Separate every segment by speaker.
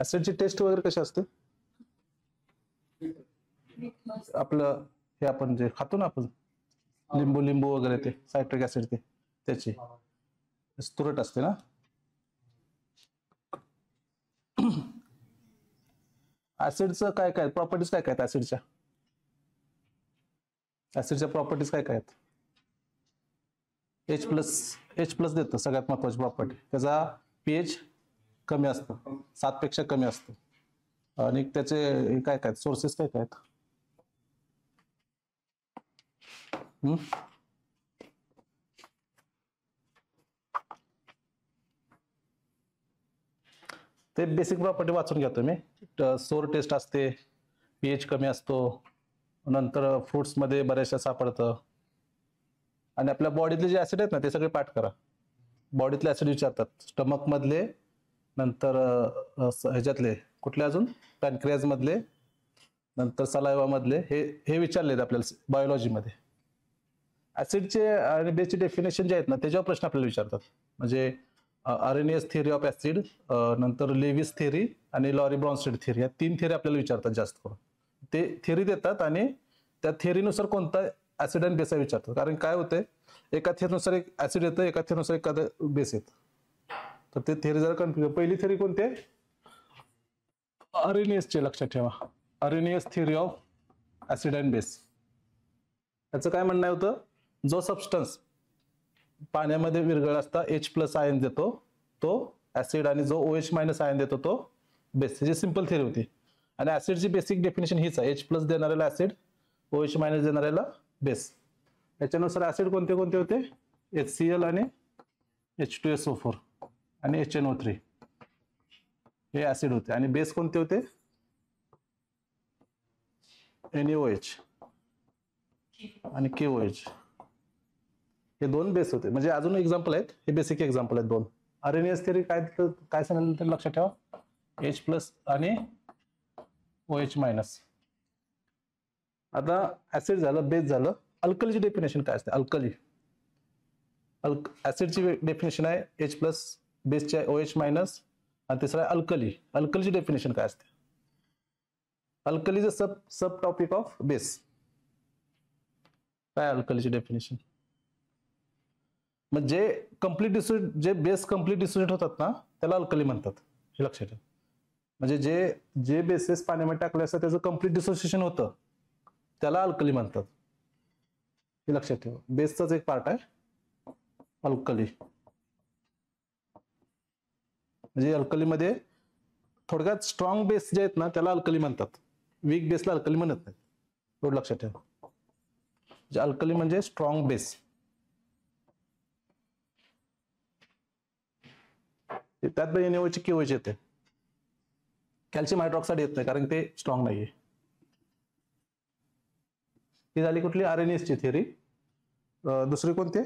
Speaker 1: ऍसिडची taste वगैरे कशी असते? आपलं हे आपण जे खातो ना आपण लिंबू वगैरे ते सायट्रिक ऍसिड ते त्याची तुरट असते ना. ऍसिडचं काय काय प्रॉपर्टीज काय काय आहेत ऍसिडच्या? ऍसिडच्या प्रॉपर्टीज काय काय आहेत? एच प्लस देतं सगळ्यात महत्वाची प्रॉपर्टी. त्याचा पीएच कमी असतं, 7 पेक्षा कमी असतं. आणि त्याचे काय काय सोर्सेस काय काय आहेत? ते बेसिक प्रॉपर्टी वाचून घ्या तुम्ही. सोर टेस्ट असते, पीएच कमी असतो, नंतर फ्रुट्समध्ये बऱ्याचशा सापडतं. आणि आपल्या बॉडीतले जे ऍसिड आहेत ना ते सगळे पाठ करा. बॉडीतले ऍसिड विचारतात, स्टमक मधले, नंतर ह्याच्यातले कुठले अजून, पॅनक्रियाज मधले, नंतर सलायवा मधले, हे विचारलेत आपल्याला बायोलॉजीमध्ये. ऍसिडचे आणि बेसचे डेफिनेशन जे आहेत ना त्याच्यावर प्रश्न आपल्याला विचारतात. म्हणजे अरेनियस थिअरी ऑफ ऍसिड, नंतर लेविस थिअरी आणि लॉरी ब्रॉन्स्टेड थिअरी, या 3 थिअरी आपल्याला विचारतात जास्त करून. ते थिअरी देतात आणि त्या थिअरीनुसार कोणता ऍसिड आणि बेस विचारतात. कारण काय होतंय, एका थिअरीनुसार एक ऍसिड येतं, एका थिअरीनुसार एखादं बेस येतं. तर ते थिअरी जरा कन्फ्युज. पहिली थिअरी कोणती आहे? अरेनियसचे, लक्षात ठेवा. Arrhenius theory of acid and base. त्याचं काय म्हणणं होतं, जो सबस्टन्स पाण्यामध्ये विरघळ असता H+ आयन देतो तो ऍसिड, आणि जो OH- आयन देतो तो बेस. ही सिंपल थिअरी होती. आणि ऍसिडची बेसिक डेफिनेशन हीच आहे, H+ देणाऱ्याला ऍसिड, OH- देणाऱ्याला बेस. याच्यानुसार ऍसिड कोणते कोणते होते? HCl आणि H2SO4 आणि HNO3 हे ऍसिड होते. आणि बेस कोणते होते? NaOH आणि KOH. हे 2 बेस होते. म्हणजे अजून एक्झाम्पल आहेत, हे बेसिक एक्झाम्पल आहेत 2. अरेनियस थिअरी काय सांगितलं तर लक्षात ठेवा, H+ आणि OH-. आता ऍसिड झालं, बेस झालं. अल्कलीची डेफिनेशन काय असते? अल्कली, ऍसिडची डेफिनेशन आहे H+, बेसची आहे OH-, आणि तिसरा आहे अल्कली. अल्कलीची डेफिनेशन काय असते? अल्कलीचं सब टॉपिक ऑफ बेस. काय अल्कलीची डेफिनेशन? म्हणजे जे बेस कम्प्लीट डिसोसिएट होतात ना त्याला अल्कली म्हणतात, हे लक्षात ठेवा. म्हणजे जे बेसेस पाण्यामध्ये टाकले असतात त्याचं कम्प्लीट डिसोसिएशन होतं त्याला अल्कली म्हणतात, हे लक्षात ठेवा. बेसचाच एक पार्ट आहे अल्कली. म्हणजे अल्कलीमध्ये थोडक्यात स्ट्रॉंग बेस जे आहेत ना त्याला अल्कली म्हणतात, वीक बेसला अल्कली म्हणत नाहीत, एवढं लक्षात ठेवा. म्हणजे अल्कली म्हणजे स्ट्रॉंग बेस. त्यात NaOH KOH येते. कॅल्शियम हायड्रॉक्साईड येत नाही कारण ते स्ट्रॉंग नाहीये. ही झाली कुठली? आरएनएसची थिअरी. दुसरी कोणती?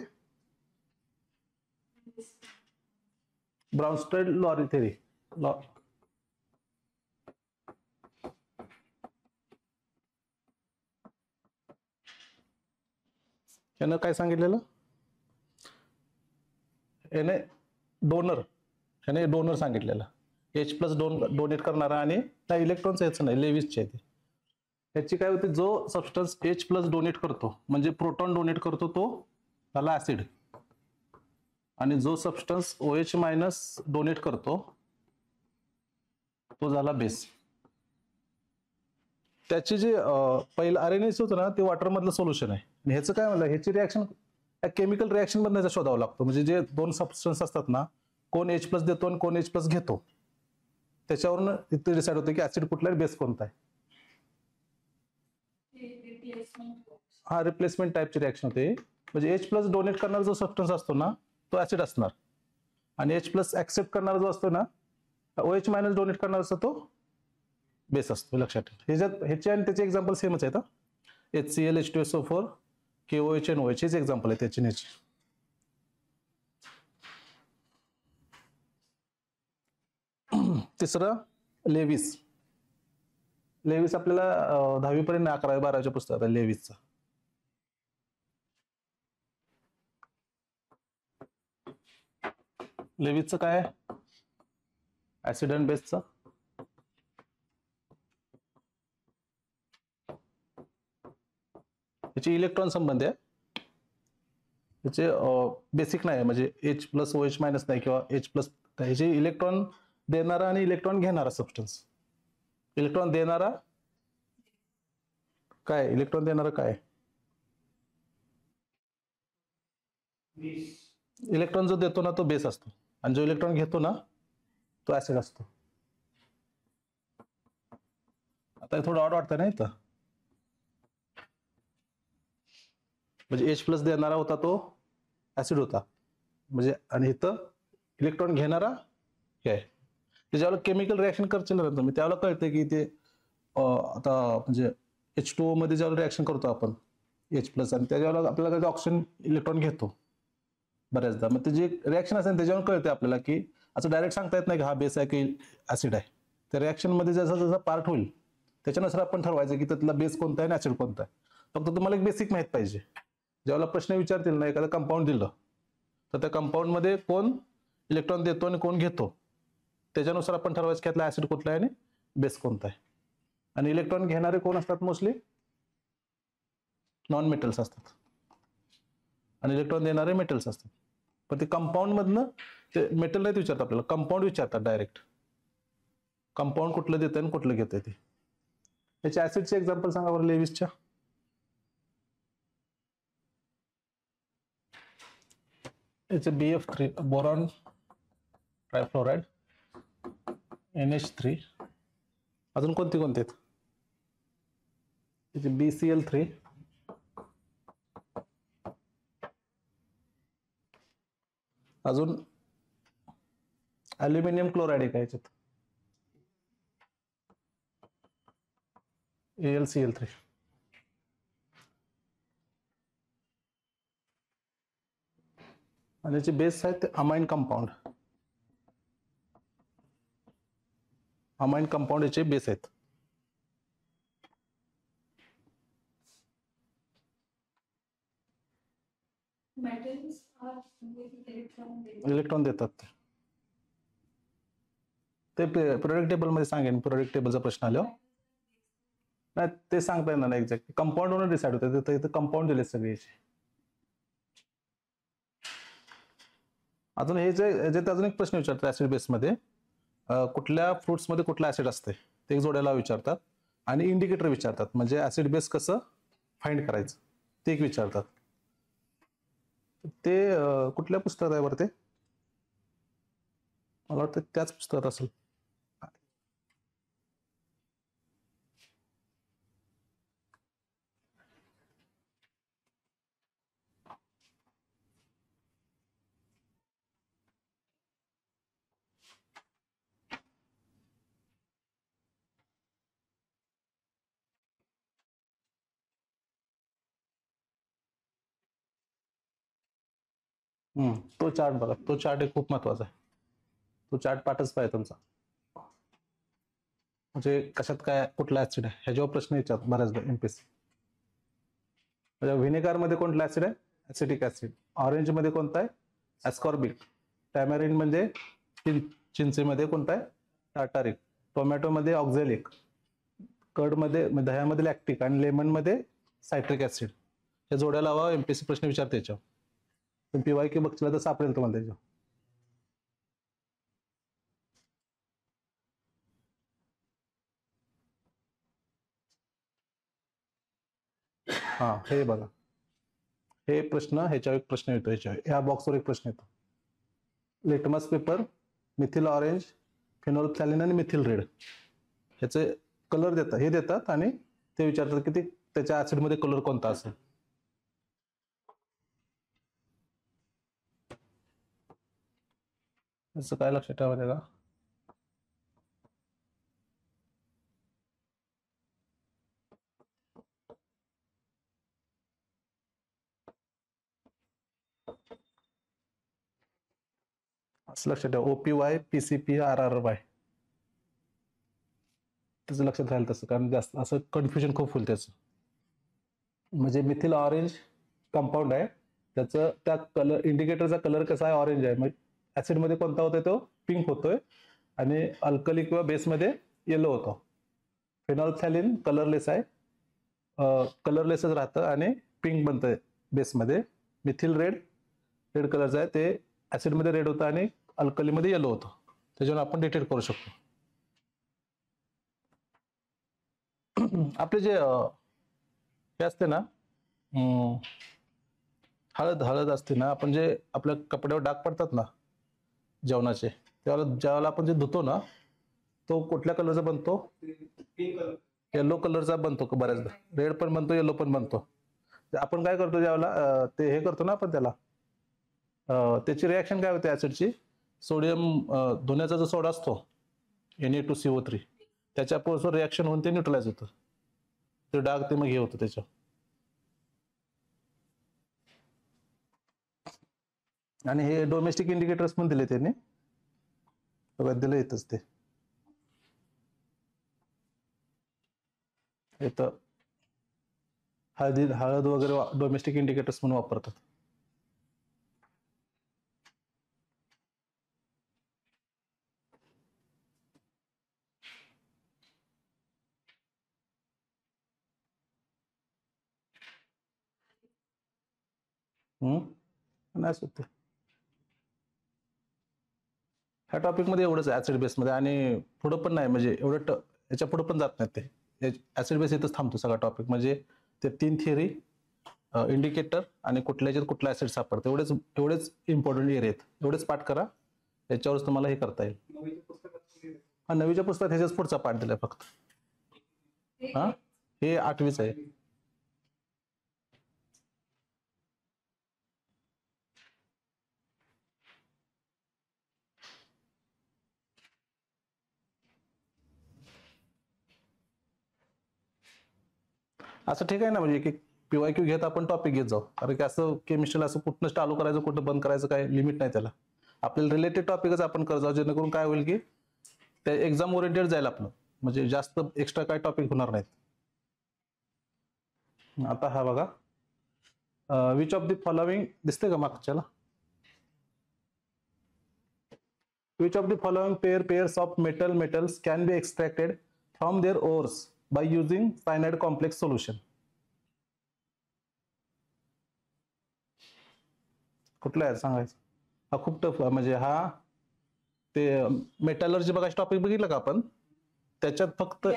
Speaker 1: ब्राउनस्टेड लॉरी थिअरी. यानं काय सांगितलेलं? याने डोनर सांगितलेलं. H+ डोनेट करणारा आणि त्या इलेक्ट्रॉनचं याचं नाही, लेविसचे आहे ते. त्याची काय होते, जो सबस्टन्स H+ डोनेट करतो म्हणजे प्रोटॉन डोनेट करतो तो झाला ऍसिड, आणि जो सबस्टन्स OH- डोनेट करतो तो झाला बेस. त्याची जे पहिलं आरएनएस होतं ना ते वॉटर मधलं सोल्युशन आहे. आणि ह्याचं काय म्हणलं, ह्याची रिॲक्शन केमिकल रिॲक्शन मधनं शोधावं लागतं. म्हणजे जे 2 सबस्टन्स असतात ना, कोण H+ देतो आणि कोण H+ घेतो, त्याच्यावरून इथे डिसाइड होतं की ऍसिड कुठला आहे, बेस कोणता आहे. हा, रिप्लेसमेंट टाईपची रिॲक्शन होते. म्हणजे H+ डोनेट करणारा जो सबस्टन्स असतो ना तो ऍसिड असणार, आणि H+ ऍक्सेप्ट करणारा जो असतो ना, OH- डोनेट करणारा असतो तो बेस असतो, लक्षात ठेवा. ह्याचे आणि त्याचे एक्झाम्पल सेमच आहेत. HCl H2SO4 KOH आणि OH हेच एक्झाम्पल आहे त्याचे. तिसरं लेविस. लेविस आपल्याला 10वी पर्यंत 11वी 12वीच्या पुस्तकात आहे लेविसचा. लेविसचं काय? ऍसिड अँड बेसचं याची इलेक्ट्रॉन संबंध आहे, याचे बेसिक नाही म्हणजे H प्लस OH मायनस नाही किंवा H प्लस, ह्याचे इलेक्ट्रॉन देणारा आणि इलेक्ट्रॉन घेणारा सबस्टन्स. इलेक्ट्रॉन देणारा काय, इलेक्ट्रॉन देणारा काय, इलेक्ट्रॉन जो देतो ना तो बेस असतो आणि जो इलेक्ट्रॉन घेतो ना तो ऍसिड असतो. आता थोडं ऑड वाटतं ना इथं, म्हणजे H प्लस देणारा होता तो ऍसिड होता, म्हणजे आणि इथं इलेक्ट्रॉन घेणारा हे आहे. त्याच्यावर केमिकल रिॲक्शन करशील ना तुम्ही त्यावेळेला कळतं की ते आता म्हणजे H2O मध्ये ज्यावेळेला रिॲक्शन करतो आपण H प्लस आणि त्याच्यावर आपल्याला ऑक्सिजन इलेक्ट्रॉन घेतो बऱ्याचदा, मग ते जे रिॲक्शन असेल त्याच्यावर कळते आपल्याला की असं डायरेक्ट सांगता येत नाही की हा बेस आहे की ऍसिड आहे. त्या रिॲक्शन मध्ये जसा जसा पार्ट होईल त्याच्यानुसार आपण ठरवायचं की त्यातला बेस कोणता आहे आणि ऍसिड कोणता आहे. फक्त तुम्हाला एक बेसिक माहित पाहिजे, ज्यावेळेला प्रश्न विचारतील ना एखादं कंपाऊंड दिलं तर त्या कंपाऊंड मध्ये कोण इलेक्ट्रॉन देतो आणि कोण घेतो त्याच्यानुसार आपण ठरवायचं की यातला ऍसिड कुठला आहे आणि बेस कोणता आहे. आणि इलेक्ट्रॉन घेणारे कोण असतात, मोस्टली नॉन मेटल्स असतात आणि इलेक्ट्रॉन देणारे मेटल्स असतात. पण ते कंपाऊंड मधनं ते मेटल नाहीत विचारतात आपल्याला, कंपाऊंड विचारतात डायरेक्ट, कंपाऊंड कुठलं देतं आणि कुठलं घेतं ते. त्याच्या ऍसिडचे एक्झाम्पल सांगा बरं लेविसच्या. याचे BF3 बोरॉन ट्रायफ्लोराइड, NH3, अजून कोणते कोणते आहेत, त्याचे BCl3, अजून अल्युमिनियम क्लोराइड आहे का याच्यात, AlCl3. आणि याचे बेस आहेत ते अमाइन कंपाऊंड, अमाइन कंपाऊंड याचे बेस आहेत. इलेक्ट्रॉन देतात ते प्रोडक्ट टेबल मध्ये सांगेन, प्रोडक्ट टेबलचा प्रश्न आल्यावर नाही ते सांगता येणार नाही एक्झॅक्ट, कंपाऊंड वरून डिसाइड होतं, इथं कंपाऊंड दिले सगळे. अजून हे जे अजून एक प्रश्न विचारतात ऍसिड बेस मध्ये, कुठल्या फ्रुट्स मध्ये कुठला ऍसिड असते ते एक जोड्याला विचारतात आणि इंडिकेटर विचारतात, म्हणजे ऍसिड बेस कसं फाइंड करायचं ते एक विचारतात. ते कुठल्या पुस्तकात आहे बरं ते, मला वाटतं त्याच पुस्तकात असेल. तो चार्ट बघा, तो चार्ट एक खूप महत्वाचा आहे, तो चार्ट पाठच पाहिजे तुमचा, म्हणजे कशात काय कुठला ऍसिड आहे ह्याच्यावर प्रश्न विचारतात बऱ्याचदा MPSC. म्हणजे व्हिनेगार मध्ये कोणता ऍसिड आहे, ऍसिटिक ऍसिड. ऑरेंज मध्ये कोणता आहे, ऍस्कॉर्बिक. टॅमॅरिन म्हणजे चिंचेमध्ये कोणता आहे, टार्टारिक. टोमॅटो मध्ये ऑक्झॅलिक. कर्ड मध्ये दह्यामध्ये लॅक्टिक आणि लेमन मध्ये सायट्रिक ऍसिड. हे जोड्या लावा, MPSC प्रश्न विचारते याच्यावर. PYQ बघितलं तर सापडेल तुम्हाला त्याच्यावर. हा हे बघा, हे प्रश्न ह्याच्यावर एक प्रश्न येतो, ह्या बॉक्सवर एक प्रश्न येतो. लिटमस पेपर, मिथिल ऑरेंज, फिनोल्फथॅलिन आणि मिथिल रेड ह्याचे कलर देतात, हे देतात आणि ते विचारतात की ते त्याच्या ऍसिड मध्ये कलर कोणता असेल. असं काय लक्षात ठेवायचं का, असं लक्षात ठेवा, OPY PCP RRY त्याचं लक्षात राहील तसं, कारण जास्त असं कन्फ्युजन खूप होईल त्याचं. म्हणजे मिथिल ऑरेंज कंपाऊंड आहे, त्याचं त्या कलर इंडिकेटरचा कलर कसा आहे, ऑरेंज आहे. मग ऍसिड मध्ये कोणता होतोय, तो पिंक होतोय आणि अल्कली किंवा बेस मध्ये येलो होतो. फिनॉल्फथॅलिन कलरलेस आहे, कलरलेसच राहतं आणि पिंक बनतंय बेसमध्ये, मिथिल रेड कलरचं आहे, ते ऍसिडमध्ये रेड होतं आणि अल्कलीमध्ये येलो होतं, त्याच्यावर आपण डिटेक्ट करू शकतो. आपले जे हे असते ना, हळद असते ना, आपण जे आपल्या कपड्यावर डाग पडतात ना जेवणाचे, ज्यावेळेला आपण जे धुतो ना, तो कुठल्या कलरचा बनतो? येलो कलरचा बनतो बऱ्याचदा, रेड पण बनतो, येलो पण बनतो. आपण काय करतो ज्यावेळेला ते हे करतो ना आपण त्याला, त्याची रिॲक्शन काय होते ऍसिडची? सोडियम धुण्याचा जो सोडा असतो Na2CO3, त्याच्यापासून रिॲक्शन होऊन ते न्यूट्रलाइज होतं, ते डाग ते मग हे होतं त्याच्या. आणि हे डोमेस्टिक इंडिकेटर्स पण दिले त्यांनी, दिलं येतच ते येतं. हळद वगैरे डोमेस्टिक इंडिकेटर्स म्हणून वापरतात. नाही सुद्धा ह्या टॉपिक मध्ये एवढंच आहे ऍसिड बेस मध्ये, आणि पुढं पण नाही, म्हणजे एवढं याच्या पुढे पण जात नाही ते. ऍसिड बेस इथंच थांबतो सगळा टॉपिक, म्हणजे ते 3 थिअरी, इंडिकेटर आणि कुठला ऍसिड सापडतं, एवढेच इम्पॉर्टंट एरिया आहेत. एवढेच पाठ करा, याच्यावरच तुम्हाला हे करता येईल. हा, नवीच्या पुस्तकात ह्याच्याच पुढचा पाठ दिलाय फक्त. हा, हे 8वीच आहे. असं ठीक आहे ना, म्हणजे एक PYQ घेत आपण टॉपिक घेत जाऊ, कारण की असं केमिस्ट्रीला असं कुठनं चालू करायचं कुठं बंद करायचं काय लिमिट नाही त्याला. आपल्याला रिलेटेड टॉपिकच आपण करत जाऊ, जेणेकरून काय होईल की ते एक्झाम ओरिएंटेड जाईल आपलं, म्हणजे जास्त एक्स्ट्रा काय टॉपिक होणार नाहीत. आता हा बघा, विच ऑफ द फॉलोइंग दिसते का मागच्याला? Which of the following pairs of metals can be extracted from their ores by using cyanide complex solution? कुठला आहे सांगायचं? हा खूप टफ, म्हणजे हा ते मेटलर्जी बघायचं टॉपिक बघितलं का आपण, त्याच्यात फक्त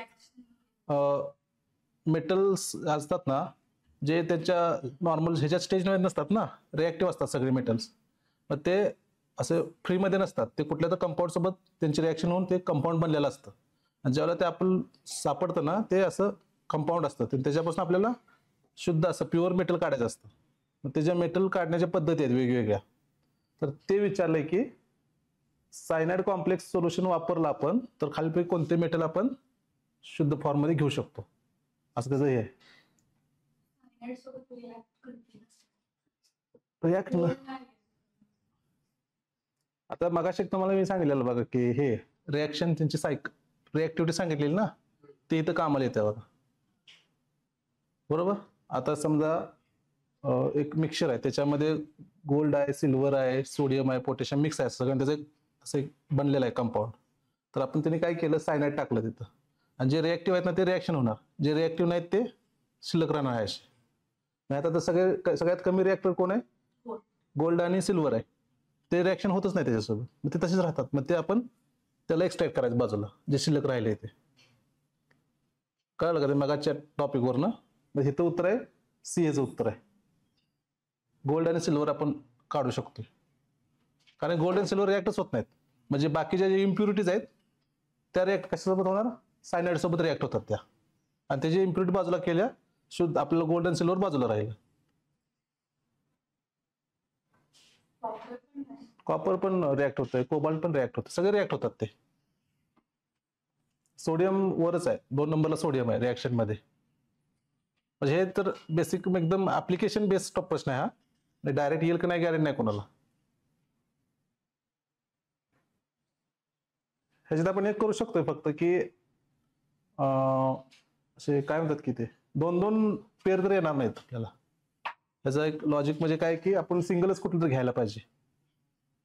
Speaker 1: मेटल्स असतात ना, जे त्याच्या नॉर्मल ह्याच्या स्टेजमध्ये नसतात ना, रिॲक्टिव्ह असतात सगळे मेटल्स, मग ते असे फ्रीमध्ये नसतात, ते कुठल्या तर कंपाऊंड सोबत त्यांची रिॲक्शन होऊन ते कंपाऊंड बनलेलं असतं, आणि ज्यावेळेला ते आपण सापडतं ना, ते असं कंपाऊंड असतं, त्याच्यापासून आपल्याला शुद्ध असं प्युअर मेटल काढायचं असतं. मग त्याच्या मेटल काढण्याच्या पद्धती आहेत वेगवेगळ्या. तर ते विचारलंय की सायनाइड कॉम्प्लेक्स सोल्युशन वापरलं आपण तर खालीपैकी कोणते मेटल आपण शुद्ध फॉर्म मध्ये घेऊ शकतो, असं त्याचं हे आहे. आता मगाशी तुम्हाला मी सांगितलेलं बघा की हे रिॲक्शन त्यांची रिॲक्टिव्हिटी सांगितलेली ना, ते इथं कामाला येते बघा, बरोबर. आता समजा एक मिक्सचर आहे, त्याच्यामध्ये गोल्ड आहे, सिल्वर आहे, सोडियम आहे, पोटॅशियम मिक्स आहे, सगळं त्याचं असं बनलेलं आहे कंपाऊंड. तर आपण त्यांनी काय केलं, सायनाइड टाकलं तिथं, आणि जे रिॲक्टिव्ह आहेत ना ते रिॲक्शन होणार, जे रिॲक्टिव्ह नाहीत ते शिल्लक राहणार आहे असे. नाही आता तर सगळ्यात कमी रिॲक्टर कोण आहे? गोल्ड आणि सिल्वर आहे, ते रिॲक्शन होतच नाही त्याच्यासोबत, मग ते तसेच राहतात. मग ते आपण त्याला एक्सट्रॅक्ट करायचं बाजूला, जे शिल्लक राहिले ते. कळलं का ते मगाच्या टॉपिकवर ना? मग इथं उत्तर आहे सी, हेचं उत्तर आहे. गोल्ड आणि सिल्वर आपण काढू शकतो, कारण गोल्ड आणि सिल्वर रिॲक्टच होत नाहीत, म्हणजे बाकीच्या जे इम्प्युरिटीज आहेत त्या रिॲक्ट कशासोबत होणार? सायनाइड सोबत रिॲक्ट होतात त्या, आणि त्याची इम्प्युरिटी बाजूला केल्या, शुद्ध आपल्याला गोल्ड आणि सिल्वर बाजूला राहील. कॉपर पण रिॲक्ट होतंय, कोबाल्ट पण रिॲक्ट होतं, सगळे रिॲक्ट होतात ते. सोडियम वरच आहे, 2 नंबरला सोडियम आहे रिॲक्शन मध्ये. म्हणजे हे तर बेसिक एकदम ऍप्लिकेशन बेस्ड प्रश्न आहे हा, डायरेक्ट येईल की नाही गॅरंटी नाही कोणाला. ह्याच्यात आपण एक करू शकतोय फक्त की असे काय म्हणतात की ते 2-2 पेअर तर येणार नाहीत आपल्याला. त्याचं एक लॉजिक म्हणजे काय की आपण सिंगलच कुठलं तर घ्यायला पाहिजे.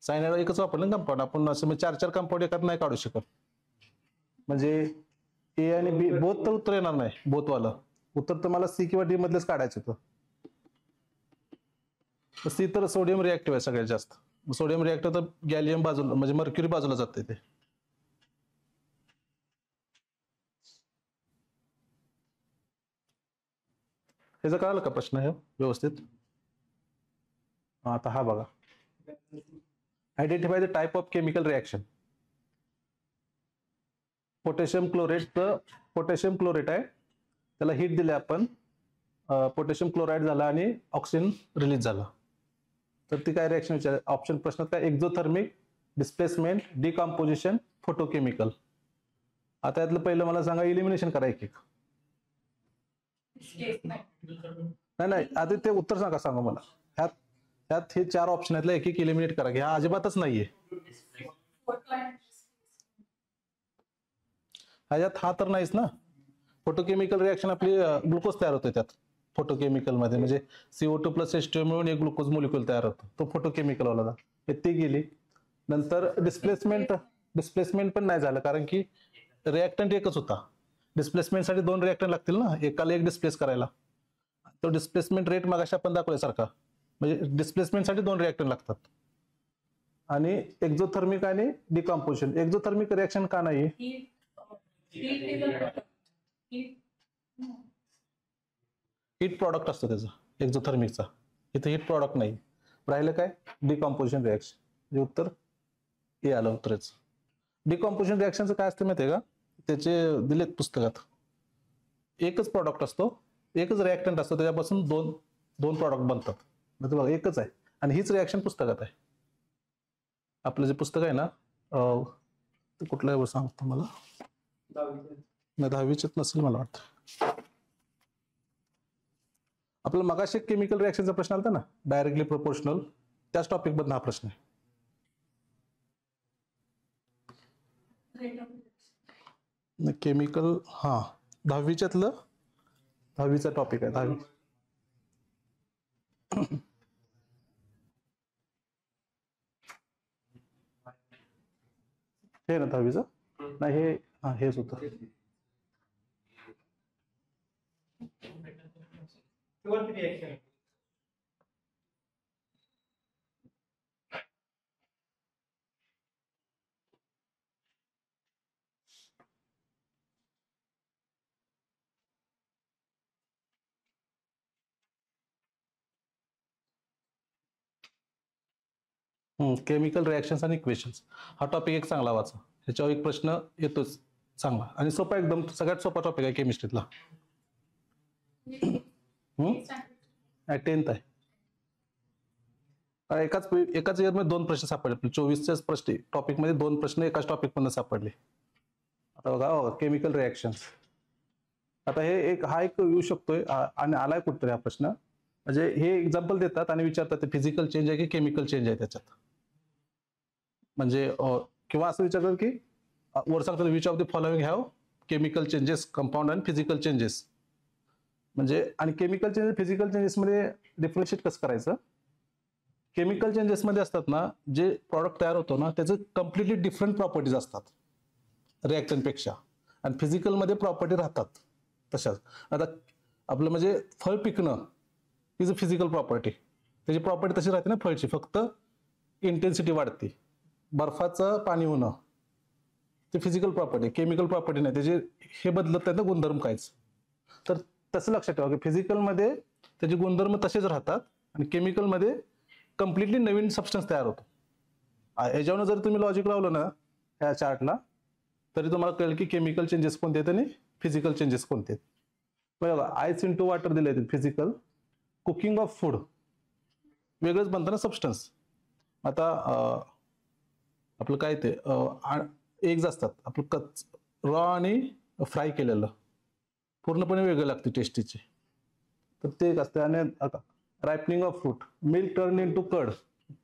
Speaker 1: सायनाइड एकच वापरलं कंपाऊंड, आपण असं 4-4 कंपाऊंड एकात नाही काढू शकत. म्हणजे ए आणि बी बोथ तर उत्तर येणार नाही, बोथवालं उत्तर तर मला सी किंवा डी मधलेच काढायचं होतं. सी तर सोडियम रिॲक्टिव्ह आहे सगळ्यात जास्त. सोडियम रिॲक्टिव्ह तर गॅलियम बाजूला म्हणजे मर्क्युरी बाजूला जाते ते. ह्याचा कळालं का प्रश्न हे व्यवस्थित? आता हा बघा, identify the type of chemical reaction. Potassium क्लोरेटचं पोटॅशियम क्लोरेट आहे, त्याला हीट दिले आपण, पोटॅशियम क्लोराईड झाला आणि ऑक्सिजन रिलीज झाला. तर ती काय रिॲक्शन विचार ऑप्शन प्रश्नात काय? Exothermic, displacement, decomposition, photochemical. आता यातलं पहिलं मला सांगा, इलिमिनेशन करा एक एक. नाही आधी ते उत्तर सांगा मला. ह्यात हे 4 ऑप्शन आहेत, एक एक इलिमिनेट करा. ह्या अजिबातच नाहीये ह्याच्यात, हा तर नाहीच ना. फोटोकेमिकल रिॲक्शन आपली ग्लुकोज तयार होतो त्यात फोटोकेमिकल मध्ये, म्हणजे CO2 प्लस H2 मिळून एक ग्लुकोज मोलिक्युल तयार होतो, तो फोटोकेमिकल वाला. ती गेली. नंतर डिस्प्लेसमेंट पण नाही झालं, कारण की रिॲक्टंट एकच होता. डिस्प्लेसमेंटसाठी 2 रिॲक्टंट लागतील ना, एकाला एक डिस्प्लेस करायला. तो डिस्प्लेसमेंट रेट मगाशी आपण दाखवल्यासारखा, म्हणजे डिस्प्लेसमेंटसाठी 2 रिॲक्टंट लागतात. आणि एक्झोथर्मिक आणि डिकॉम्पोजिशन. एक्झोथर्मिक रिॲक्शन का नाही? हीट प्रॉडक्ट असतो त्याचा एक्झोथर्मिकचा, इथे हीट प्रॉडक्ट नाही. राहिलं काय? Decomposition reaction. म्हणजे उत्तर हे आलं उत्तरच. डिकॉम्पोजिशन रिॲक्शनचं काय असतं माहिती आहे का? त्याचे दिलेत पुस्तकात. एकच प्रॉडक्ट असतो, एकच रिॲक्टंट असतो, त्याच्यापासून दोन प्रॉडक्ट बनतात. म्हणजे बघा एकच आहे, आणि हीच रिॲक्शन पुस्तकात आहे. आपलं जे पुस्तक आहे ना, ते कुठलं आहे सांगतो मला, 10वीच नसेल मला वाटतं. आपलं मगाशी केमिकल रिॲक्शनचा प्रश्न आला ना, डायरेक्टली प्रोपोर्शनल, त्याच टॉपिक मधून हा प्रश्न आहे. केमिकल, हा 10वीचा टॉपिक आहे. 10वी हे ना 10वीचं नाही, हेच होतं. केमिकल रिॲक्शन्स आणि इक्वेशन्स हा टॉपिक एक चांगला वाचा. ह्याच्यावर एक प्रश्न येतोच चांगला आणि सोपा, एकदम सगळ्यात सोपा टॉपिक आहे केमिस्ट्रीतला. 10th आहे. एकाच इयरमध्ये 2 प्रश्न सापडले. 24च्याच प्रश्न टॉपिक मध्ये 2 प्रश्न एकाच टॉपिक मधून सापडले. आता बघा, केमिकल रिॲक्शन्स. आता हा एक येऊ शकतोय आणि आलाय कुठतरी हा प्रश्न. म्हणजे हे एक्झाम्पल देतात आणि विचारतात ते फिजिकल चेंज आहे की केमिकल चेंज आहे त्याच्यात. म्हणजे किंवा असं विचारतात की वर सांगतात which of the following have chemical changes, compound and physical changes. म्हणजे आणि केमिकल चेंजेस फिजिकल चेंजेस मध्ये डिफरन्शिएट कसं करायचं? केमिकल चेंजेस मध्ये असतात ना, जे प्रॉडक्ट तयार होतो ना, त्याचे कम्प्लिटली डिफरंट प्रॉपर्टीज असतात रिॲक्टंटपेक्षा, आणि फिजिकल मध्ये प्रॉपर्टी राहतात तशाच. आता आपलं म्हणजे फळ पिकणं इज अ फिजिकल प्रॉपर्टी, त्याची प्रॉपर्टी तशी राहते ना फळची, फक्त इंटेन्सिटी वाढते. बर्फाचं पाणी होणं ते फिजिकल प्रॉपर्टी, केमिकल प्रॉपर्टी नाही, त्याचे हे बदलत नाही ना गुणधर्म काहीच. तर तसं लक्षात ठेवा की फिजिकलमध्ये त्याचे गुणधर्म तसेच राहतात आणि केमिकलमध्ये कम्प्लिटली नवीन सबस्टन्स तयार होतो. याच्यावर जर तुम्ही लॉजिक लावलं ना या चार्टला, तरी तुम्हाला कळेल की केमिकल चेंजेस कोणते आहेत आणि फिजिकल चेंजेस कोणते आहेत. बघा, आयस इंटू वॉटर दिले फिजिकल, कुकिंग ऑफ फूड वेगळंच बनतं ना सबस्टन्स. आता आपलं काय ते एग्ज असतात, आपलं रॉ आणि फ्राय केलेलं पूर्णपणे वेगळं लागते टेस्टीचे, तर ते एक असते. आणि आता ripening of fruit, milk turn into curd,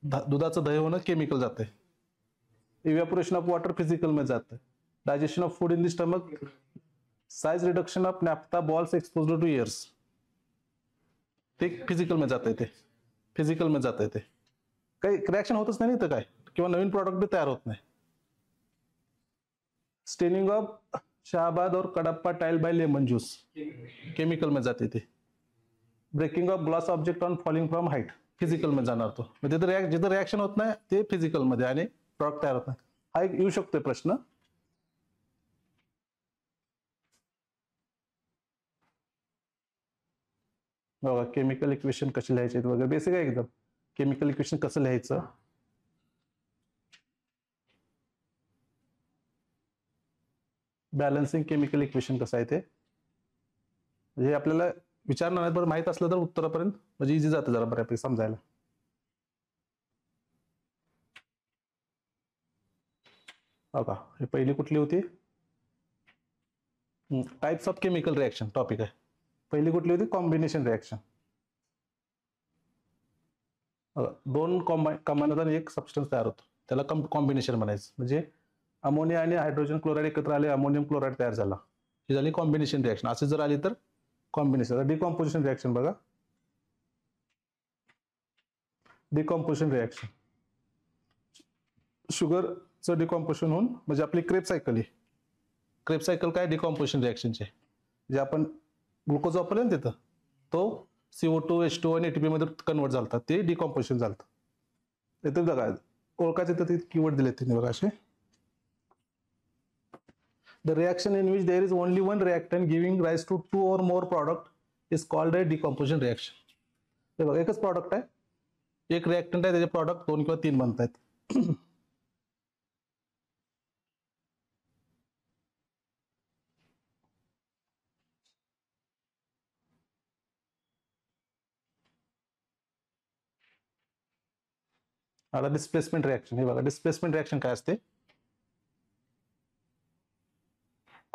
Speaker 1: दुधाचं दही होणं केमिकल जाते. इव्हॅपोरेशन ऑफ वॉटर फिजिकल मध्ये जाते. Digestion of food in the stomach, size reduction of naphtha balls exposed to years, ते फिजिकल मध्ये जाते. ते फिजिकल मध्ये जाते. ते काही रिॲक्शन होतच नाही तर काय, किंवा नवीन प्रॉडक्ट बी तयार होत नाही. स्टेनिंग ऑफ शहाबाद और Cuddapah tile by lemon juice chemical मध्ये जाते. ते breaking of glass object on falling from height physical मध्ये जाणार तो. म्हणजे जिथं रिॲक्शन होत नाही ते फिजिकल मध्ये आणि प्रॉडक्ट तयार होत नाही. हा एक येऊ शकतोय प्रश्न. बघा केमिकल इक्वेशन कसे लिहायचे वगैरे बेसिक आहे एकदम. केमिकल इक्वेशन कसं लिहायचं, बॅलन्सिंग केमिकल इक्वेशन कसं आहे ते म्हणजे आपल्याला विचारणार नाही, बरं माहित असलं तर उत्तरापर्यंत म्हणजे इझी जातं जरा बऱ्यापैकी समजायला. बघा हे पहिली कुठली होती, types of chemical reaction topic आहे. पहिली कुठली होती, कॉम्बिनेशन रिएक्शन. दोन कंबाईन एक सबस्टन्स तयार होतो त्याला कॉम्बिनेशन म्हणायचं. म्हणजे अमोनिया आणि हायड्रोजन क्लोराईड एकत्र आले, अमोनियम क्लोराईड तयार झाला, ही झाली कॉम्बिनेशन रिएक्शन. असे जर आली तर कॉम्बिनेशन. डिकॉम्पोजिशन रिएक्शन बघा, डिकॉम्पोजिशन रिएक्शन शुगरचं डिकॉम्पोजिशन होऊन म्हणजे आपली क्रेब सायकल आहे. क्रेब सायकल काय, डिकॉम्पोजिशन रिएक्शनचे. जे आपण ग्लुकोज वापरले ना तिथं तो CO2 H2 आणि ATP मध्ये कन्वर्ट झालतात, ते डिकॉम्पोजिशन झालं. तिथे बघा ओळखायचे तर ते कीवर्ड दिले त्यांनी बघा असे. The reaction in which there is only one reactant giving rise to two or more product is called a decomposition reaction. हे बघा एकच प्रॉडक्ट आहे, एक रिएक्टंट आहे, त्याचे प्रॉडक्ट 2 किंवा 3 बनतात. आता डिस्प्लेसमेंट रिएक्शन. हे बघा डिस्प्लेसमेंट रिएक्शन काय असते,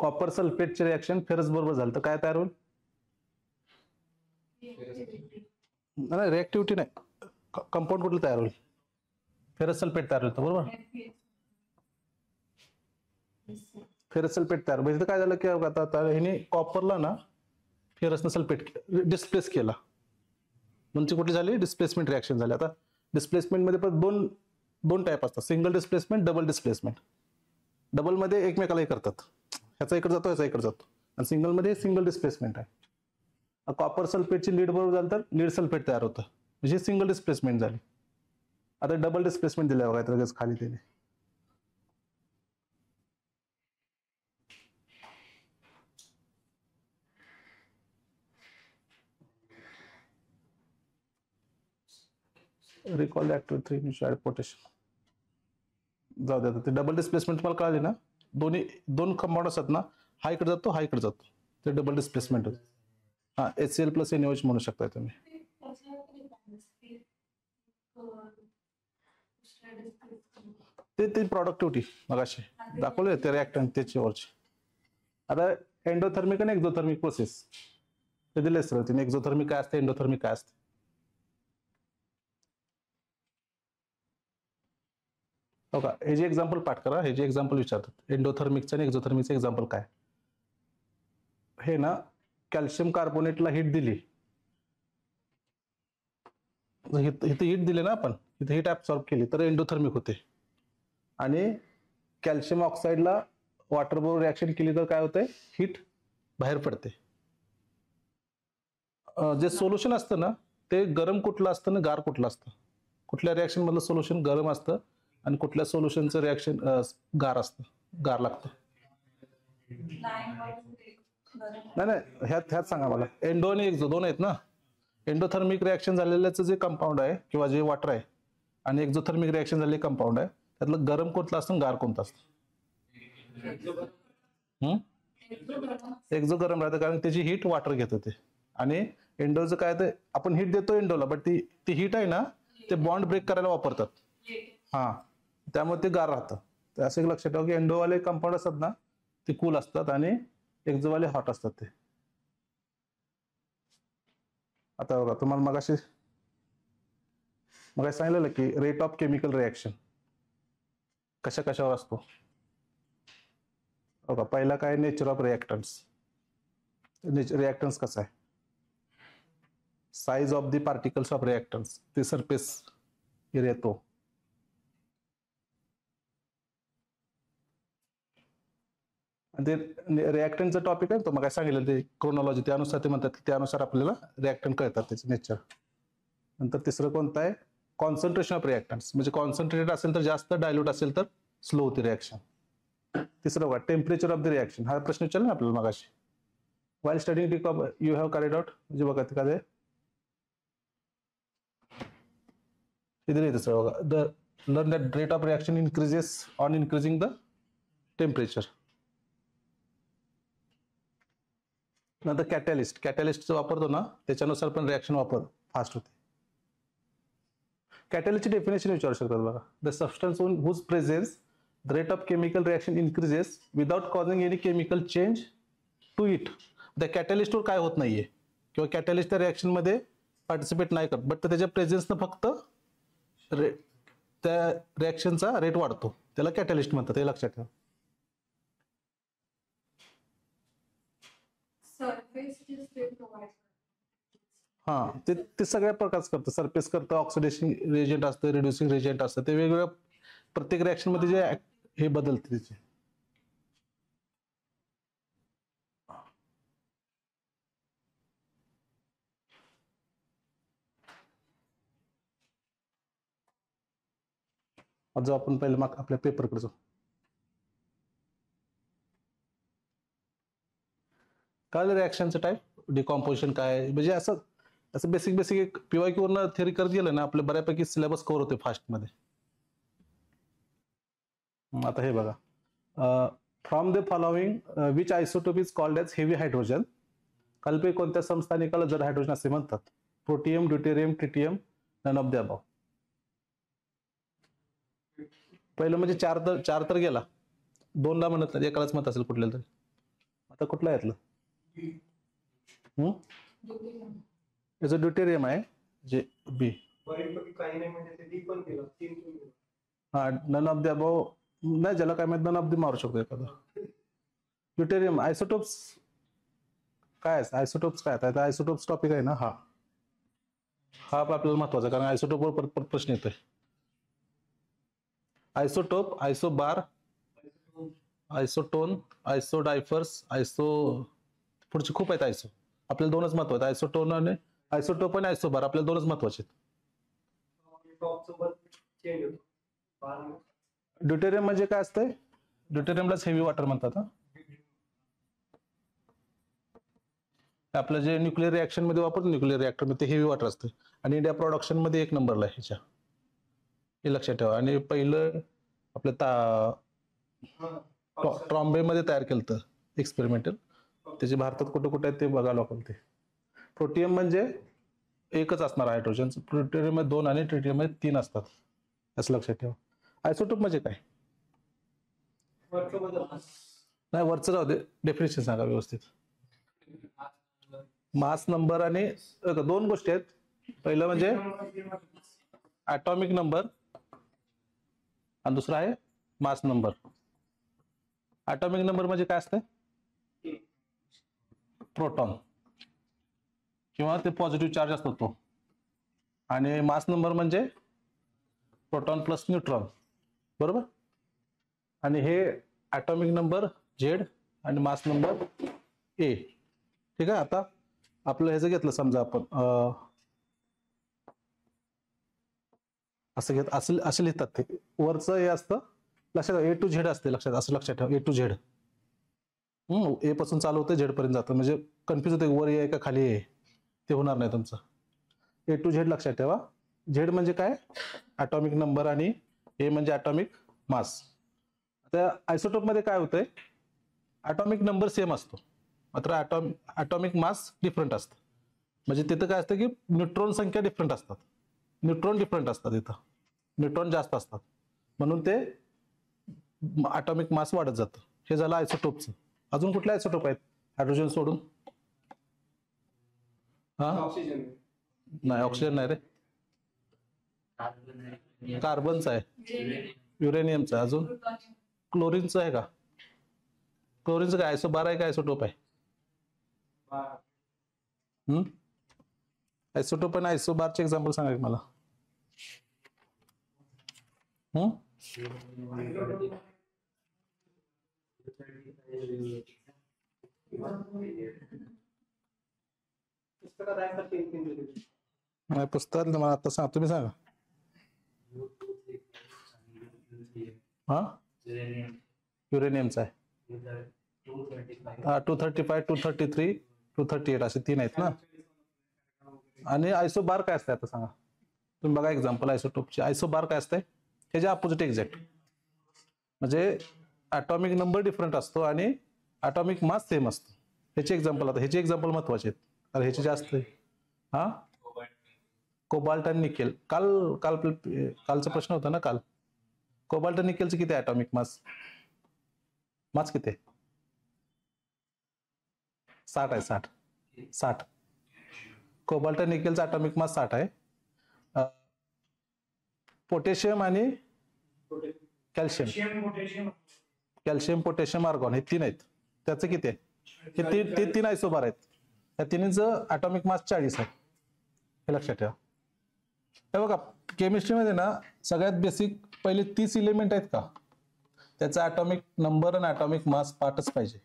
Speaker 1: कॉपर सल्फेटचे रिएक्शन फेरस बरोबर झालं तर काय तयार होईल, नाही रिएक्टिव्हिटी नाही, कंपाऊंड कुठलं तयार होईल, फेरस सल्फेट तयार होतं बरोबर. फेरस सल्फेट तयार म्हणजे काय झालं की आता ह्याने कॉपरला ना फेरसनं सल्फेट डिस्प्लेस केला, म्हणजे कुठली झाली डिस्प्लेसमेंट रिएक्शन झाली. आता डिस्प्लेसमेंट मध्ये पण दोन टाईप असतात, single displacement, double displacement. Double मध्ये एकमेकाला हे करतात, ह्याचा इकडे जातो ह्याचा इकडे जातो, आणि सिंगल मध्ये सिंगल डिस्प्लेसमेंट आहे. कॉपर सल्फेटची लीड बरोबर झालं तर लीड सल्फेट तयार होतं, म्हणजे सिंगल डिस्प्लेसमेंट झाली. आता डबल डिस्प्लेसमेंट दिल्या बघा लगेच खाली त्याने. Recall active 3 potassium. जाऊ द्या, ते डबल डिस्प्लेसमेंट तुम्हाला कळाली ना, दोन कंपाऊंड असतात ना, हा इकडे जातो हा इकडे जातो, ते डबल डिस्प्लेसमेंट होतं. हा HCl प्लस NaOH म्हणू शकता तुम्ही. ते प्रॉडक्टिव्हिटी मग असे दाखवले ते रिएक्टंट त्याच्यावरचे. आता एंडोथर्मिक आणि एक्झोथर्मिक प्रोसेस ते दिले सर तिने. एक्झोथर्मिक काय असते, एंडोथर्मिक काय असते. बघा हे जे एक्झाम्पल पाठ करा, हे जे एक्झाम्पल विचारतात एंडोथर्मिकचं आणि एक्झोथर्मिकचं एक्झाम्पल काय. हे ना कॅल्शियम कार्बोनेटला हीट दिली, इथे हीट दिले ना आपण, इथे हीट ऍब्सॉर्ब केली तर एंडोथर्मिक होते. आणि कॅल्शियम ऑक्साईडला वॉटर बरोबर रिॲक्शन केली तर काय होतंय, हीट बाहेर पडते. जे सोल्युशन असतं ना ते गरम कुठलं असतं ना गार कुठलं असतं, कुठल्या रिॲक्शन मधलं सोल्युशन गरम असतं आणि कुठल्या सोल्युशनचं रिॲक्शन गार असतं, गार लागतं. नाही ह्यात सांगा मला, एंडो आणि एक्झो दोन आहेत ना. एंडोथर्मिक रिॲक्शन झालेल्याचं जे कंपाऊंड आहे किंवा जे वॉटर आहे आणि एक्झोथर्मिक रिॲक्शन झालेले कंपाऊंड आहे, त्यातलं गरम कोणतं असतं गार कोणतं असतं. एक्झो गरम राहतं कारण त्याची हीट वॉटर घेत होते. आणि एंडोचं काय ते आपण हीट देतो एंडोला, बट ती हीट आहे ना ते बॉन्ड ब्रेक करायला वापरतात. हा त्यामुळे ते गार राहतं. तर असं एक लक्षात ठेवा की एंडोवाले कंपाऊंड असतात ना ते कूल असतात आणि एक्झोवाले हॉट असतात ते. आता बघा तुम्हाला मग सांगितलेलं की रेट ऑफ केमिकल रिॲक्शन कशा कशावर असतो. बघा पहिला काय, नेचर ऑफ रिॲक्टन्स. रिॲक्टन्स कसं आहे, size of the particles of reactance, ते सरफेस एरिया तो. ते रिॲक्टंटचा टॉपिक आहे तो मग काय सांगितलं ते क्रोनॉलॉजी, त्यानुसार ते म्हणतात की त्यानुसार आपल्याला रिॲक्टंट कळतात त्याचे नेचर. नंतर तिसरं कोणतं आहे, कॉन्सन्ट्रेशन ऑफ रिॲक्टन्स, म्हणजे कॉन्सन्ट्रेटेड असेल तर जास्त, डायल्यूट असेल तर स्लो होती रिॲक्शन. तिसरं बघा, टेम्परेचर ऑफ द रिॲक्शन. हा प्रश्न विचारला ना आपल्याला मगाशी. While studying you have carried out, म्हणजे बघा तिकडे इथे येतं सर बघा, the learn that rate of reaction increases on increasing the temperature. नंतर कॅटॅलिस्ट वापरतो ना, त्याच्यानुसार पण रिॲक्शन फास्ट होते. कॅटॅलिस्टची डेफिनेशन विचारू शकतात बघा. The substance on whose presence the rate of chemical reaction increases without causing any chemical change to it. त्या कॅटॅलिस्टवर काय होत नाहीये किंवा कॅटॅलिस्ट त्या रिॲक्शनमध्ये पार्टिसिपेट नाही करत, बट त्याच्या प्रेझेन्सनं फक्त त्या रिॲक्शनचा रेट वाढतो, त्याला कॅटॅलिस्ट म्हणतात, हे लक्षात ठेवा. हा, ते सगळ्या प्रकारचं करतं. सरफेस करतं, ऑक्सिडेशन रेजंट असतं, रिड्युसिंग रेजंट असतं, ते वेगवेगळ्या प्रत्येक रिॲक्शन मध्ये जे हे बदलते त्याचे. जो आपण पहिले मग आपल्या पेपरकडे जाऊ. कळलं रिॲक्शनचं टाईप, डिकॉम्पोजिशन काय, म्हणजे असं बेसिक एक PYQ वरनं थेअरी करत गेलं ना, आपलं बऱ्यापैकी सिलेबस कव्हर होते फास्टमध्ये. आता हे बघा, from the following which isotope is called as heavy hydrogen. खालीलपैकी कोणत्या समस्थानिकाला जड हायड्रोजन असे म्हणतात? Protium, deuterium, tritium, none of the above. पहिलं म्हणजे चार तर गेला, दोनला म्हणत नाही, एकालाच म्हणत असेल कुठल्या तरी. आता कुठला यातलं? याचं ड्यूटेरियम आहे, जे बी. हा, नन ऑफ द अबव नाही, ज्याला काय माहित नन ऑफ द मारू शकतो एखादा. ड्यूटेरियम आयसोटोप्स काय असतं, आयसोटोप्स काय आता आयसोटोप्स टॉपिक आहे ना, हा आपल्याला महत्वाचा, कारण आयसोटोपवर परत प्रश्न येतोय. आयसोटोप, आयसोबार, आयसोटोन, आयसोडायफर्स, पुढचे खूप आहेत आयसो. आपल्याला दोनच महत्वाचे, आयसोटोन आणि आयसोटोप आणि आयसोबार, आपल्याला दोनच महत्वाचे. ड्यूटेरियम म्हणजे काय असतंय? ड्यूटेरियमलाच हेवी वॉटर म्हणतात. आपलं जे न्यूक्लिअर रिॲक्शन मध्ये वापरतो, न्यूक्लिअर रिॲक्टर मध्ये हेवी वॉटर असतं, आणि इंडिया प्रोडक्शन मध्ये 1 नंबरला आहे ह्याच्या, हे लक्षात ठेवा. आणि पहिलं आपलं ट्रॉम्बे मध्ये तयार केलं होतं एक्सपेरिमेंटल, त्याचे भारतात कुठं कुठे आहेत ते बघायला आपण. ते प्रोटियम म्हणजे एकच असणार हायड्रोजन, प्रोटियम मध्ये 2 आणि ट्रिटियम मध्ये 3 असतात, असं लक्षात ठेवा. आयसोटोप म्हणजे काय? नाही, वरचं राहू दे, डेफिनेशन सांगा व्यवस्थित. मास नंबर आणि 2 गोष्टी आहेत. पहिलं म्हणजे ॲटॉमिक नंबर आणि दुसरा आहे मास नंबर. ॲटॉमिक नंबर म्हणजे काय असतं? प्रोटॉन किंवा ते पॉझिटिव्ह चार्ज असतो तो. आणि मास नंबर म्हणजे प्रोटॉन प्लस न्यूट्रॉन, बरोबर. आणि हे ॲटॉमिक नंबर Z आणि मास नंबर A. ठीक आहे. आता आपलं ह्याचं घेतलं समजा आपण, असं असं लिहितात ते. वरचं हे असतं, लक्षात A to Z असते, असं लक्षात ठेवा, A to Z. A पासून चालू होतं, Z पर्यंत जातं, म्हणजे कन्फ्युज होते वर आहे का खाली आहे, ते होणार नाही तुमचं. A to Z लक्षात ठेवा. Z म्हणजे काय? ॲटॉमिक नंबर, आणि A म्हणजे ॲटॉमिक मास. आता आयसोटोप मध्ये काय होतंय? ॲटॉमिक नंबर सेम असतो, मात्र ॲटॉमिक मास डिफरंट असतं. म्हणजे तिथं काय असतं की न्यूट्रॉन संख्या डिफरंट असतात, न्यूट्रॉन डिफरंट असतात, इथं न्यूट्रॉन जास्त असतात, म्हणून ते ॲटॉमिक मास वाढत जातं. हे झालं आयसोटोपचं. अजून कुठले आयसोटोप आहेत हायड्रोजन सोडून? हा, नाही, ऑक्सिजन नाही रे, कार्बनचं आहे, युरेनियमचं. अजून क्लोरीनचं आहे का? क्लोरीनचं काय आयसोबार आहे का आयसोटोप आहे? आयसोटोप आणि आयसोबारचे एक्झाम्पल सांगा मला. नाही पुस्तकात मला आता सांग, तुम्ही सांगा. हा युरेनियमचा आहे. 235, 233, 238 असे 3 आहेत ना. आणि आयसोबार काय असते आता सांगा तुम्ही. बघा एक्झाम्पल आयसोटोपचे. आयसोबार काय असते, ह्याच्या अपोजिट एक्झॅक्ट. म्हणजे ॲटॉमिक नंबर डिफरंट असतो आणि ॲटॉमिक मास सेम असतो. ह्याचे एक्झाम्पल, आता ह्याचे एक्झाम्पल महत्वाचे आहेत कारण ह्याचे जास्त आहे. हा कोबाल्ट आणि निकेल. कालचा प्रश्न होता ना काल. कोबाल्ट आणि निकेलचे किती ॲटॉमिक मास? मास किती आहे? 60 आहे. 60. कोबाल्ट आणि निकेलचा ॲटॉमिक मास 60 आहे. पोटॅशियम आणि कॅल्शियम, पोटॅशियम, आर्गॉन हे 3 आहेत. त्याचं किती आहे? ते 3 आयसोबार आहेत. त्या तिन्हीचं ॲटॉमिक मास 40 आहे. हे लक्षात ठेवा. हे बघा केमिस्ट्रीमध्ये ना सगळ्यात बेसिक पहिले 30 एलिमेंट आहेत का, त्याचा ॲटॉमिक नंबर आणि ॲटॉमिक मास पाठच पाहिजे.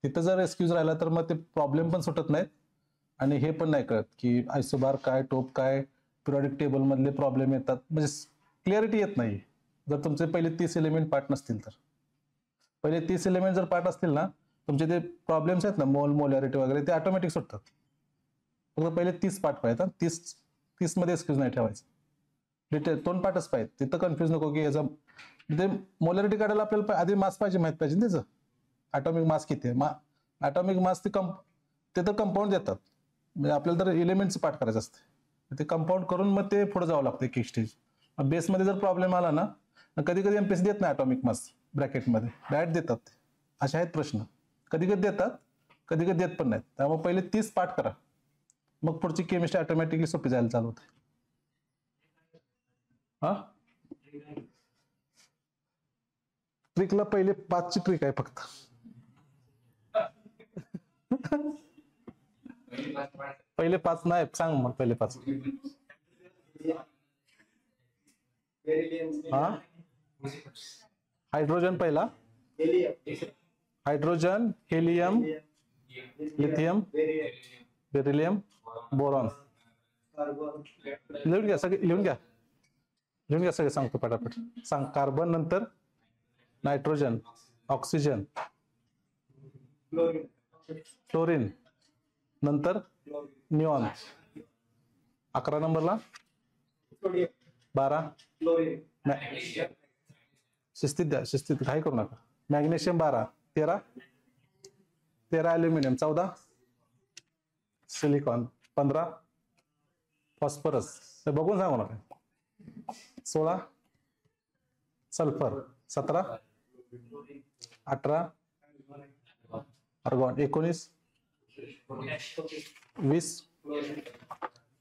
Speaker 1: तिथं जर एक्सक्यूज राहिला तर मग ते प्रॉब्लेम पण सुटत नाहीत आणि हे पण नाही कळत की आयसोबार काय, टोप काय, पिरियडिक टेबल मधले प्रॉब्लेम येतात. म्हणजे क्लिअरिटी येत नाही जर तुमचे पहिले 30 एलिमेंट पाठ नसतील तर. पहिले 30 एलिमेंट जर पाठ असतील ना, तुमचे ते प्रॉब्लेम्स आहेत ना मोलॅरिटी वगैरे ते ऑटोमॅटिक सुटतात. फक्त पहिले 30 पाठ पाहिजेत. 30 मध्ये एक्सक्यूज नाही ठेवायचं. डिटेल 2 पाठच पाहिजे. तिथं कन्फ्युज नको की याचा ते मोलॅरिटी काढायला आपल्याला आधी मास पाहिजे, माहित पाहिजे त्याचं ॲटॉमिक मास किती आहे. ॲटॉमिक मास ते तर कंपाऊंड देतात. म्हणजे आपल्याला तर एलिमेंटचं पाठ करायचं असते. ते कंपाऊंड करून मग ते पुढे जावं लागतं एक स्टेज. बेसमध्ये जर प्रॉब्लेम आला ना, कधी कधी एमपीएससी देत नाही ॲटॉमिक मास ब्रॅकेटमध्ये, डायरेक्ट देतात. असे आहेत प्रश्न. कधी कधी देतात, कधी कधी देत पण नाहीत. त्यामुळे पहिले 30 पाठ करा, मग पुढची केमिस्ट्री ऑटोमॅटिकली सोपी जायला चालू होते. हा ट्रिकला पहिले 5ची ट्रिक आहे फक्त. पहिले 5 नाही सांग मग. पहिले 5 हा हायड्रोजन पहिला, hydrogen, helium, lithium, beryllium, boron. लिहून घ्या सगळे, लिहून घ्या सगळे. सांगतो पटापट सांग. कार्बन, नंतर नायट्रोजन, ऑक्सिजन, फ्लोरीन, नंतर निऑन. 11 नंबरला 12 शिस्तीत द्या, शिस्तीत काही करू नका. मॅग्नेशियम 12, 13 अल्युमिनियम, 14 सिलिकॉन, 15 फॉस्फरस, बघून सांगू नका. 16 सल्फर, 17 18 आर्गॉन, 19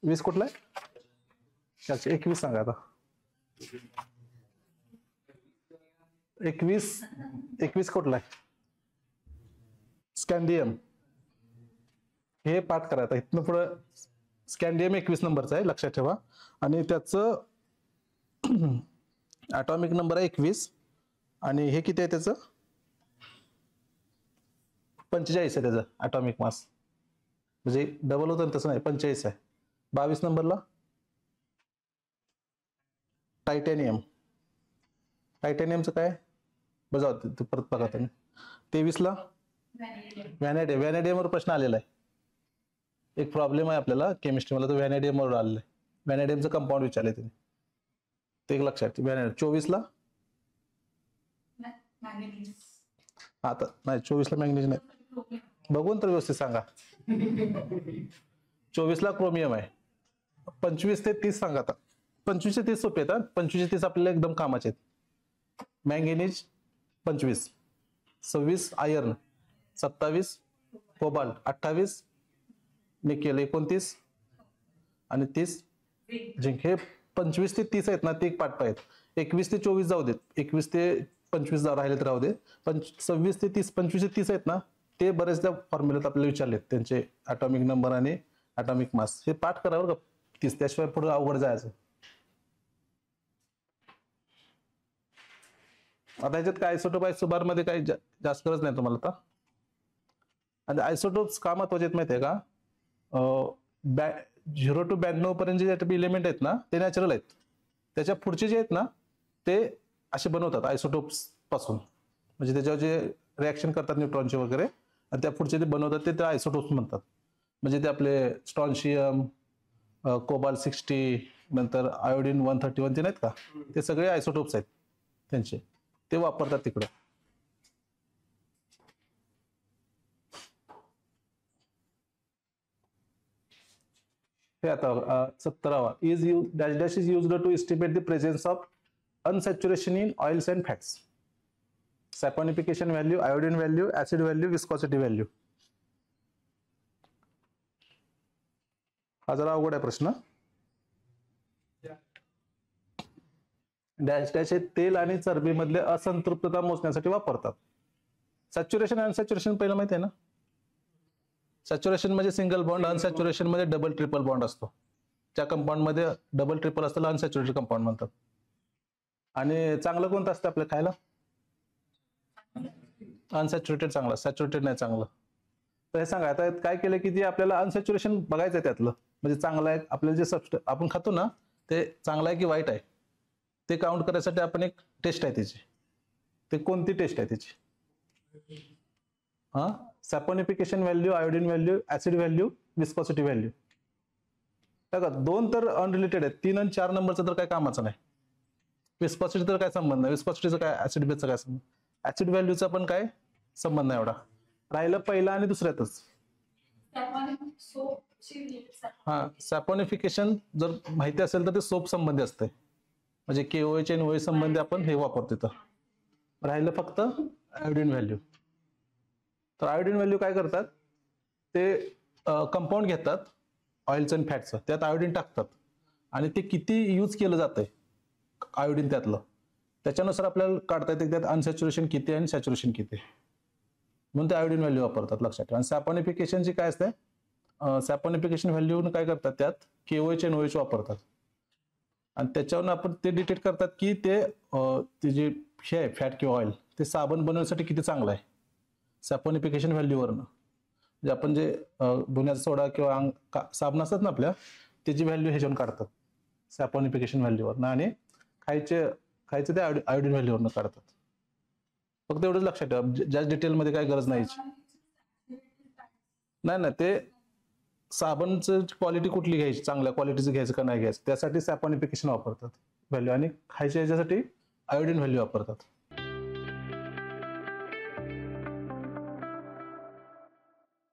Speaker 1: 20 कुठला आहे? 21 सांगा आता. 21 कुठला आहे? स्कॅन्डियम. हे पाठ करायचं इथनं पुढं. स्कॅन्डियम 21 नंबरचा आहे, लक्षात ठेवा. आणि त्याचं ॲटॉमिक नंबर आहे 21. आणि हे किती आहे त्याचं? 45 आहे त्याचं ॲटॉमिक मास. म्हणजे डबल होतं तसं नाही, 45 आहे. 22 नंबरला टायटॅनियम. टायटॅनियमचं काय बजाव ते परत बघा तुम्ही. 23ला व्हॅनेडियम. व्हॅनेडियमवर प्रश्न आलेला आहे. एक प्रॉब्लेम आहे आपल्याला केमिस्ट्रीमध्ये, तो व्हॅनेडियमवर आलेला आहे. व्हॅनेडियमचं कंपाऊंड विचारले तुम्ही, ते एक लक्षात. 24ला आता नाही, 24ला मॅग्नेज नाही. बघून तर व्यवस्थित सांगा. 24ला क्रोमियम आहे. 25 ते 30 सांगा आता. 25 ते 30 सोपे आहेत. 25 ते 30 आपल्याला एकदम कामाचे आहेत. मॅंगेनीज 25, 26 आयर्न, 27 कोबाल्ट, 28 निकेल, 29 आणि 30 झिंक. हे 25 ते 30 आहेत ना, ते एक पाठ पाहिजेत. 21 ते 24 जाऊ देत, 21 ते 25 राहिले तर राहू दे. पण 26 ते 30, 25 ते 30 आहेत ना, ते बरेचदा फॉर्म्युल्यात आपल्याला विचारलेत, त्यांचे ॲटॉमिक नंबर आणि ॲटॉमिक मास. हे पाठ करा बरं का 30, त्याशिवाय पुढे अवघड जायचं. आता ह्याच्यात काय आयसोटोप आयसोबार मध्ये काही जास्त गरज नाही तुम्हाला आता. आणि आयसोटोप्स का महत्वाचे आहेत माहिती आहे का? 0 to 92 पर्यंत जे इलेमेंट आहेत ना ते नॅचरल आहेत. त्याच्या पुढचे जे आहेत ना ते असे बनवतात आयसोटोप्स पासून, म्हणजे त्याच्यावर जे रिॲक्शन करतात न्यूट्रॉनचे वगैरे आणि त्या पुढचे ते बनवतात ते आयसोटोप्स म्हणतात. म्हणजे ते आपले स्ट्रॉन्शियम, कोबाल 60, नंतर आयोडीन 131 ते नाहीत का, ते सगळे आयसोटोप्स आहेत त्यांचे, ते वापरतात तिकडे. हे आता 17वा is dash dash is used to estimate the presence of unsaturation in oils and fats. Saponification value, iodine value, acid value, viscosity value. हा जरा अवघड आहे प्रश्न. डॅश डॅश हे तेल आणि चरबीमधले असंतृप्तता मोजण्यासाठी वापरतात. सॅच्युरेशन आणि अनसॅच्युरेशन पहिलं माहिती आहे ना. सॅच्युरेशन म्हणजे सिंगल बॉन्ड, अनसॅच्युरेशन मध्ये डबल ट्रिपल बॉन्ड असतो. ज्या कंपाऊंड मध्ये डबल ट्रिपल असतं अनसॅच्युरेटेड कंपाऊंड म्हणतात. आणि चांगलं कोणतं असतं आपल्या खायला? अनसॅच्युरेटेड चांगलं, सॅच्युरेटेड नाही चांगलं. तर हे सांगा आता काय केलं की जे आपल्याला अनसॅच्युरेशन बघायचं आहे त्यातलं, म्हणजे चांगलं आहे आपल्याला जे आपण खातो ना ते चांगलं आहे की वाईट आहे ते काउंट करायसाठी आपण एक टेस्ट आहे त्याची. ते कोणती टेस्ट आहे त्याची? हा, saponification value, iodine value, acid value, viscosity value. बघा 2 तर अनरिलेटेड आहेत, 3 आणि 4 नंबरचं तर काय कामाचं नाही. विस्कॉसिटी तर काय संबंध नाही, विस्कॉसिटीचा काय, ऍसिड बेसचा काय संबंध, ऍसिड व्हॅल्यूचा पण काय संबंध नाही एवढा. राहिलं पहिला आणि दुसऱ्यातच. हा, सॅपॉनिफिकेशन जर माहिती असेल तर ते सोप संबंधी असते, म्हणजे KOH आणि OH संबंधी आपण हे वापरतो तिथं. राहिलं फक्त आयोडीन व्हॅल्यू. तर आयोडीन व्हॅल्यू काय करतात, ते कंपाऊंड घेतात ऑइलचं आणि फॅटचं, त्यात आयोडीन टाकतात आणि ते किती यूज केलं जातंय आयोडीन त्यातलं त्याच्यानुसार आपल्याला काढता येते त्यात अनसॅच्युरेशन किती आणि सॅच्युरेशन किती, म्हणून ते आयोडीन व्हॅल्यू वापरतात लक्षात ठेवा. आणि सॅपॉनिफिकेशनची काय असते, सॅपॉनिफिकेशन व्हॅल्यू काय करतात त्यात KOH आणि OH वापरतात आणि त्याच्यावरून आपण ते डिटेक्ट करतात की ते जे हे आहे फॅट किंवा ऑइल ते साबण बनवण्यासाठी किती चांगलं आहे सॅपॉनिफिकेशन व्हॅल्यूवरनं. म्हणजे आपण जे धुण्याचा सोडा किंवा साबण असतात ना आपल्या, त्याची व्हॅल्यू ह्याच्यावरून काढतात सॅपॉनिफिकेशन व्हॅल्यूवरनं, आणि खायचे ते आयोडीन व्हॅल्यूवरनं काढतात. फक्त एवढंच लक्षात ठेवा, जास्त डिटेलमध्ये काय गरज नाही. नाही, ते साबणचं क्वालिटी कुठली घ्यायची, चांगल्या क्वालिटीचं घ्यायचं का नाही घ्यायचं त्यासाठी सॅपॉनिफिकेशन वापरतात व्हॅल्यू, आणि खायच्या याच्यासाठी आयोडीन व्हॅल्यू वापरतात.